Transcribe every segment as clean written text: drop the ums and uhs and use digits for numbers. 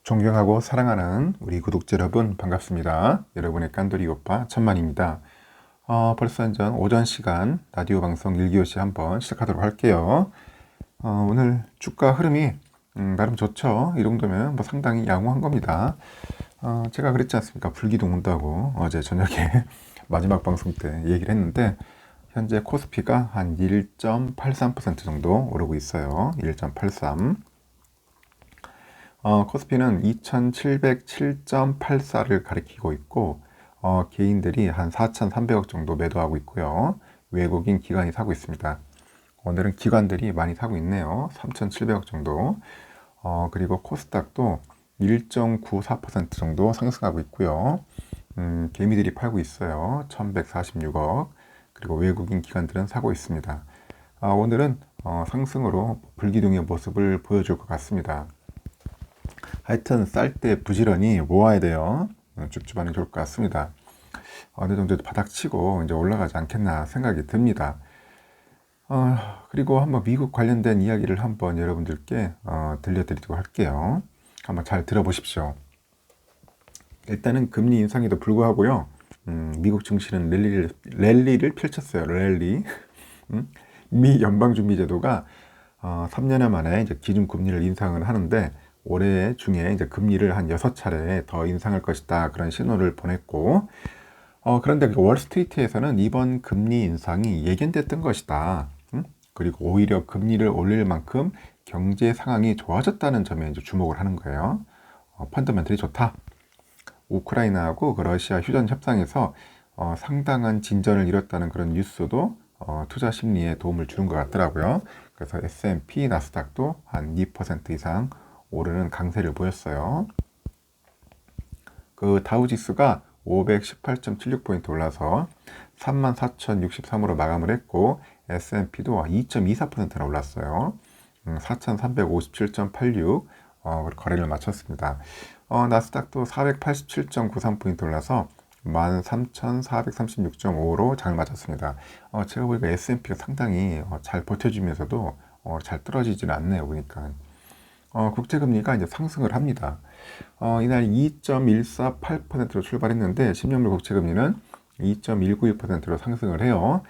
존경하고 사랑하는 우리 구독자 여러분 반갑습니다. 여러분의 깐돌이 오빠 천만입니다. 벌써 한전 오전 시간 라디오 방송 1교시 한번 시작하도록 할게요. 오늘 주가 흐름이 나름 좋죠. 이 정도면 뭐 상당히 양호한 겁니다. 제가 그랬지 않습니까? 불기둥 온다고 어제 저녁에 마지막 방송 때 얘기를 했는데 현재 코스피가 한 1.83% 정도 오르고 있어요. 1.83. 코스피는 2707.84를 가리키고 있고, 개인들이 한 4,300억 정도 매도하고 있고요. 외국인 기관이 사고 있습니다. 오늘은 기관들이 많이 사고 있네요. 3,700억 정도. 그리고 코스닥도 1.94% 정도 상승하고 있고요. 개미들이 팔고 있어요. 1,146억. 그리고 외국인 기관들은 사고 있습니다. 오늘은 상승으로 불기둥의 모습을 보여줄 것 같습니다. 하여튼 쌀 때 부지런히 모아야 돼요. 줍줍하는 게 좋을 것 같습니다. 어느 정도 바닥치고 이제 올라가지 않겠나 생각이 듭니다. 그리고 한번 미국 관련된 이야기를 한번 여러분들께 들려드리도록 할게요. 한번 잘 들어보십시오. 일단은 금리 인상에도 불구하고요. 미국 증시는 랠리를 펼쳤어요. 랠리. 미 연방준비제도가 3년여 만에 이제 기준금리를 인상을 하는데 올해 중에 이제 금리를 한 6차례 더 인상할 것이다. 그런 신호를 보냈고, 그런데 월스트리트에서는 이번 금리 인상이 예견됐던 것이다. 그리고 오히려 금리를 올릴 만큼 경제 상황이 좋아졌다는 점에 이제 주목을 하는 거예요. 펀더멘털이 좋다. 우크라이나하고 그 러시아 휴전 협상에서 상당한 진전을 이뤘다는 그런 뉴스도 투자 심리에 도움을 주는 것 같더라고요. 그래서 S&P, 나스닥도 한 2% 이상 오르는 강세를 보였어요. 그 다우지수가 518.76포인트 올라서 34,063으로 마감을 했고 S&P도 2.24%나 올랐어요. 4,357.86 거래를 마쳤습니다. 나스닥도 487.93포인트 올라서 13,436.5로 장을 마쳤습니다. 제가 보니까 S&P가 상당히 잘 버텨주면서도 잘 떨어지지는 않네요. 보니까. 국제금리가 이제 상승을 합니다. 이날 2.148%로 출발했는데 10년물 국채금리는 2.191%로 상승을 해요.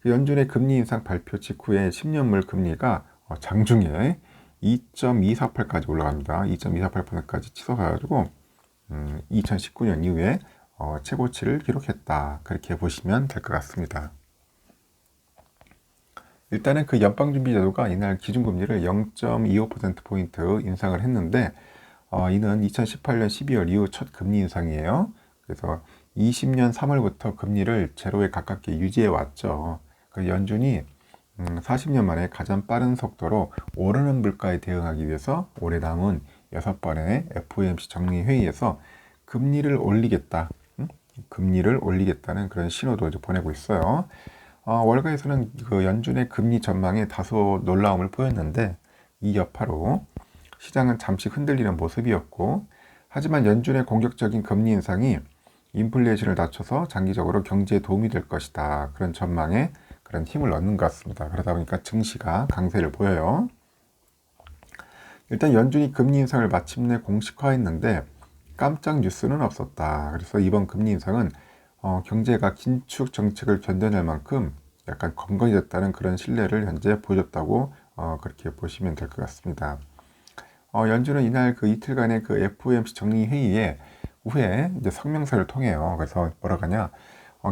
연준의 금리 인상 발표 직후에 10년물 금리가 장중에 2.248까지 올라갑니다. 2.248%까지 치솟아가지고 2019년 이후에 최고치를 기록했다. 그렇게 보시면 될 것 같습니다. 일단은 그 연방준비제도가 이날 기준금리를 0.25%포인트 인상을 했는데 이는 2018년 12월 이후 첫 금리 인상이에요. 그래서 20년 3월부터 금리를 제로에 가깝게 유지해 왔죠. 그 연준이 40년 만에 가장 빠른 속도로 오르는 물가에 대응하기 위해서 올해 남은 6번의 FOMC 정리 회의에서 금리를 올리겠다. 금리를 올리겠다는 그런 신호도 이제 보내고 있어요. 월가에서는 그 연준의 금리 전망에 다소 놀라움을 보였는데 이 여파로 시장은 잠시 흔들리는 모습이었고, 하지만 연준의 공격적인 금리 인상이 인플레이션을 낮춰서 장기적으로 경제에 도움이 될 것이다. 그런 전망에 그런 힘을 얻는 것 같습니다. 그러다 보니까 증시가 강세를 보여요. 일단 연준이 금리 인상을 마침내 공식화했는데 깜짝 뉴스는 없었다. 그래서 이번 금리 인상은 경제가 긴축 정책을 견뎌낼 만큼 약간 건강해졌다는 그런 신뢰를 현재 보여줬다고 그렇게 보시면 될 것 같습니다. 연준은 이날 그 이틀간의 그 FOMC 정리 회의에 후에 이제 성명서를 통해요. 그래서 뭐라고 하냐,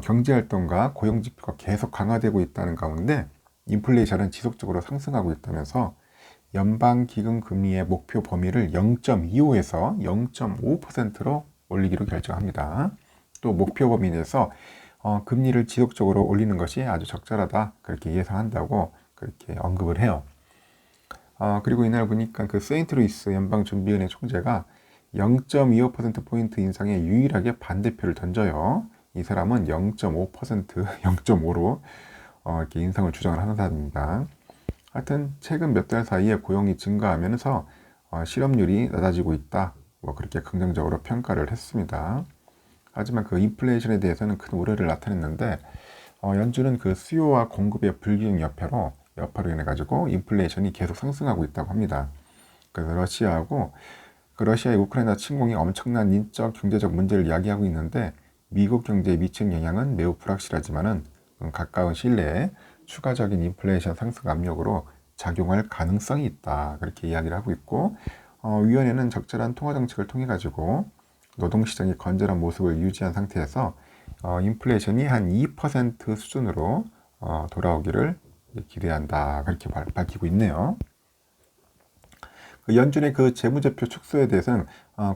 경제활동과 고용지표가 계속 강화되고 있다는 가운데 인플레이션은 지속적으로 상승하고 있다면서 연방기금 금리의 목표 범위를 0.25에서 0.5%로 올리기로 결정합니다. 또 목표 범위 내에서 금리를 지속적으로 올리는 것이 아주 적절하다, 그렇게 예상한다고 그렇게 언급을 해요. 그리고 이날 보니까 그 세인트루이스 연방준비은행 총재가 0.25%포인트 인상에 유일하게 반대표를 던져요. 이 사람은 0.5%, 0.5로 이렇게 인상을 주장을 하는 사람입니다. 하여튼 최근 몇 달 사이에 고용이 증가하면서 실업률이 낮아지고 있다. 뭐 그렇게 긍정적으로 평가를 했습니다. 하지만 그 인플레이션에 대해서는 큰 우려를 나타냈는데 연준은 그 수요와 공급의 불균형 여파로 인해 가지고 인플레이션이 계속 상승하고 있다고 합니다. 그래서 러시아하고 그 러시아의 우크라이나 침공이 엄청난 인적, 경제적 문제를 야기하고 있는데 미국 경제에 미치는 영향은 매우 불확실하지만은 가까운 시일 내에 추가적인 인플레이션 상승 압력으로 작용할 가능성이 있다. 그렇게 이야기를 하고 있고, 위원회는 적절한 통화 정책을 통해 가지고 노동시장이 건전한 모습을 유지한 상태에서 인플레이션이 한 2% 수준으로 돌아오기를 기대한다. 그렇게 밝히고 있네요. 연준의 그 재무제표 축소에 대해서는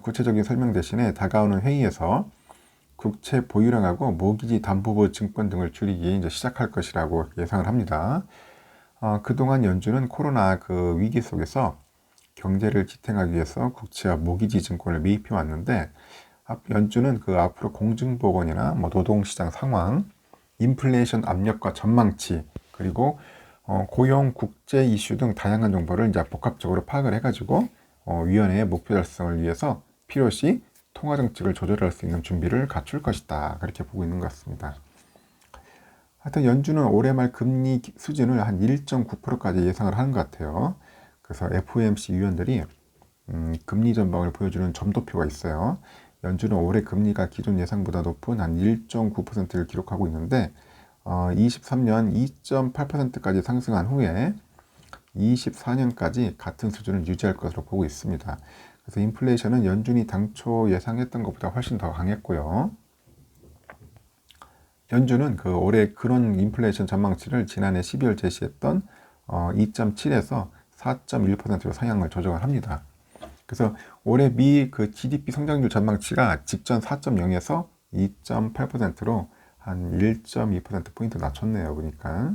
구체적인 설명 대신에 다가오는 회의에서 국채 보유량하고 모기지 담보부 증권 등을 줄이기 이제 시작할 것이라고 예상을 합니다. 그동안 연준은 코로나 그 위기 속에서 경제를 지탱하기 위해서 국채와 모기지 증권을 매입해 왔는데 연준은 그 앞으로 공중보건이나 뭐 노동시장 상황, 인플레이션 압력과 전망치, 그리고 고용, 국제 이슈 등 다양한 정보를 이제 복합적으로 파악을 해가지고 위원회의 목표 달성을 위해서 필요시 통화 정책을 조절할 수 있는 준비를 갖출 것이다. 그렇게 보고 있는 것 같습니다. 하여튼 연준은 올해 말 금리 수준을 한 1.9%까지 예상을 하는 것 같아요. 그래서 FOMC 위원들이 금리 전망을 보여주는 점도표가 있어요. 연준은 올해 금리가 기존 예상보다 높은 한 1.9%를 기록하고 있는데 23년 2.8%까지 상승한 후에 24년까지 같은 수준을 유지할 것으로 보고 있습니다. 그래서 인플레이션은 연준이 당초 예상했던 것보다 훨씬 더 강했고요. 연준은 그 올해 근원 인플레이션 전망치를 지난해 12월 제시했던 2.7에서 4.1%로 상향을 조정을 합니다. 그래서 올해 미 그 GDP 성장률 전망치가 직전 4.0에서 2.8%로 한 1.2%포인트 낮췄네요. 보니까.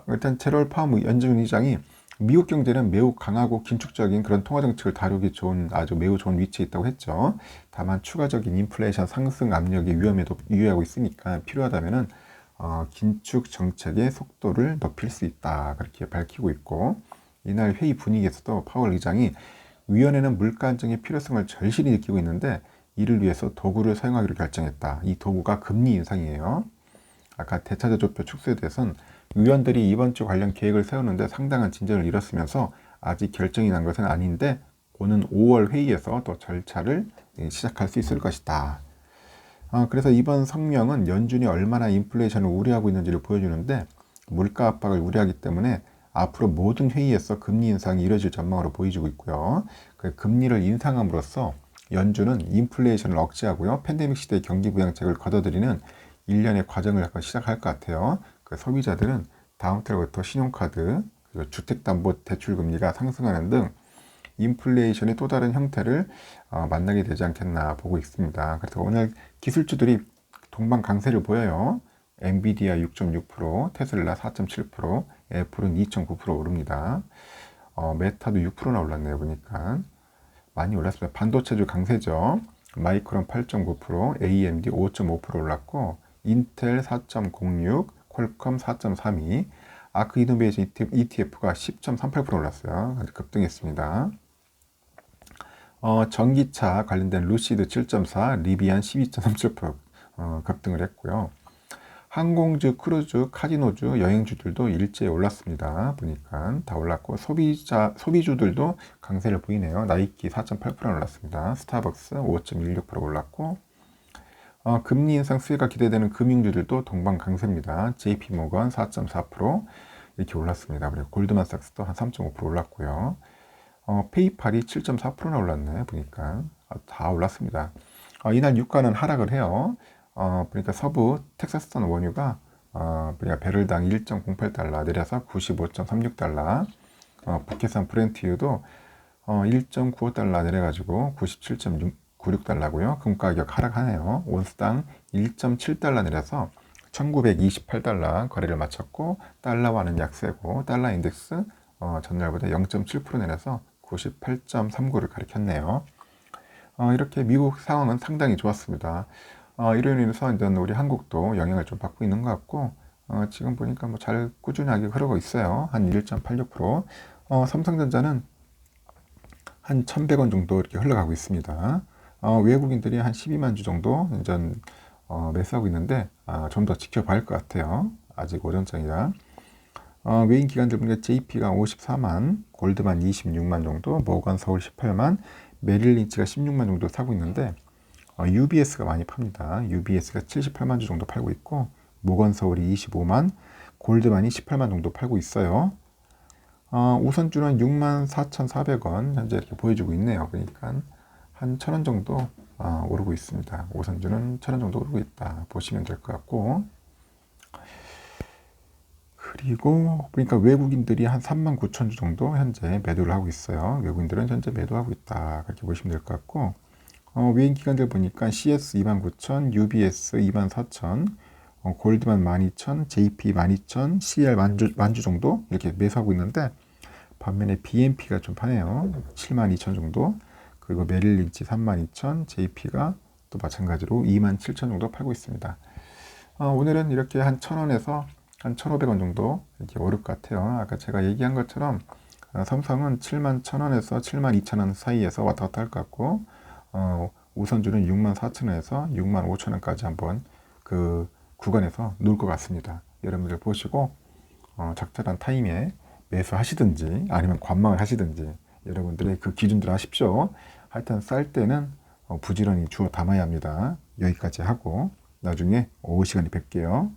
일단 제롤 파움 연준 의장이 미국 경제는 매우 강하고 긴축적인 그런 통화 정책을 다루기 좋은 아주 매우 좋은 위치에 있다고 했죠. 다만 추가적인 인플레이션 상승 압력이 위험에도 유의하고 있으니까 필요하다면은 긴축 정책의 속도를 높일 수 있다. 그렇게 밝히고 있고 이날 회의 분위기에서도 파월 의장이 위원회는 물가 안정의 필요성을 절실히 느끼고 있는데 이를 위해서 도구를 사용하기로 결정했다. 이 도구가 금리 인상이에요. 아까 대차제조표 축소에 대해서는 위원들이 이번 주 관련 계획을 세우는데 상당한 진전을 이뤘으면서 아직 결정이 난 것은 아닌데 오는 5월 회의에서 또 절차를 시작할 수 있을 것이다. 그래서 이번 성명은 연준이 얼마나 인플레이션을 우려하고 있는지를 보여주는데 물가 압박을 우려하기 때문에 앞으로 모든 회의에서 금리 인상이 이뤄질 전망으로 보여지고 있고요. 그 금리를 인상함으로써 연준은 인플레이션을 억제하고요. 팬데믹 시대의 경기 부양책을 걷어들이는 일련의 과정을 약간 시작할 것 같아요. 그 소비자들은 다음 달부터 신용카드, 그리고 주택담보대출금리가 상승하는 등 인플레이션의 또 다른 형태를 만나게 되지 않겠나 보고 있습니다. 그래서 오늘 기술주들이 동반 강세를 보여요. 엔비디아 6.6%, 테슬라 4.7%, 애플은 2.9% 오릅니다. 메타도 6%나 올랐네요. 보니까 많이 올랐습니다. 반도체주 강세죠. 마이크론 8.9%, AMD 5.5% 올랐고 인텔 4.06, 퀄컴 4.32, 아크 이노베이션 ETF가 10.38% 올랐어요. 아주 급등했습니다. 전기차 관련된 루시드 7.4, 리비안 12.37% 급등을 했고요. 항공주, 크루즈, 카지노주, 여행주들도 일제히 올랐습니다. 보니까 다 올랐고 소비주들도 강세를 보이네요. 나이키 4.8% 올랐습니다. 스타벅스 5.16% 올랐고 금리 인상 수혜가 기대되는 금융주들도 동반 강세입니다. JP모건 4.4% 이렇게 올랐습니다. 그리고 골드만삭스도 한 3.5% 올랐고요. 페이팔이 7.4%나 올랐네. 보니까 다 올랐습니다. 이날 유가는 하락을 해요. 그러니까 서부 텍사스산 원유가 그러니까 배럴당 1.08달러 내려서 95.36달러, 북해산 브렌트유도 1.95달러 내려가지고 97.96달러고요. 금 가격 하락하네요. 온스당 1.7달러 내려서 1928달러 거래를 마쳤고 달러와는 약세고 달러 인덱스 전날보다 0.7% 내려서 98.39를 가리켰네요. 이렇게 미국 상황은 상당히 좋았습니다. 이로 인해서 이제 우리 한국도 영향을 좀 받고 있는 것 같고 지금 보니까 뭐 잘 꾸준하게 흐르고 있어요. 한 1.86%. 삼성전자는 한 1,100원 정도 이렇게 흘러가고 있습니다. 외국인들이 한 12만 주 정도 이제 매수하고 있는데 좀 더 지켜봐야 할 것 같아요. 아직 오전장이라. 외인 기관들 보니까 JP가 54만, 골드만 26만 정도, 모건 서울 18만, 메릴 린치가 16만 정도 사고 있는데 UBS가 많이 팝니다. UBS가 78만 주 정도 팔고 있고 모건 서울이 25만, 골드만이 18만 정도 팔고 있어요. 우선주는 64,400원 현재 이렇게 보여주고 있네요. 그러니까 한 1,000원 정도 오르고 있습니다. 우선주는 1,000원 정도 오르고 있다 보시면 될 것 같고, 그리고 보니까 외국인들이 한 39,000주 정도 현재 매도를 하고 있어요. 외국인들은 현재 매도하고 있다 그렇게 보시면 될 것 같고, 외인 기관들 보니까 CS 29,000, UBS 24,000, 골드만 12,000, JP 12,000, CL 만주 정도 이렇게 매수하고 있는데, 반면에 BNP가 좀 파네요. 72,000 정도. 그리고 메릴 린치 32,000, JP가 또 마찬가지로 27,000 정도 팔고 있습니다. 오늘은 이렇게 한 1,000원에서 한 1,500원 정도 이렇게 오를 것 같아요. 아까 제가 얘기한 것처럼 삼성은 71,000원에서 72,000원 사이에서 왔다 갔다 할 것 같고, 우선주는 64,000원에서 65,000원까지 한번 그 구간에서 놀 것 같습니다. 여러분들 보시고 적절한 타임에 매수하시든지 아니면 관망을 하시든지 여러분들의 그 기준대로 하십시오. 하여튼 쌀 때는 부지런히 주워 담아야 합니다. 여기까지 하고 나중에 오후 시간에 뵐게요.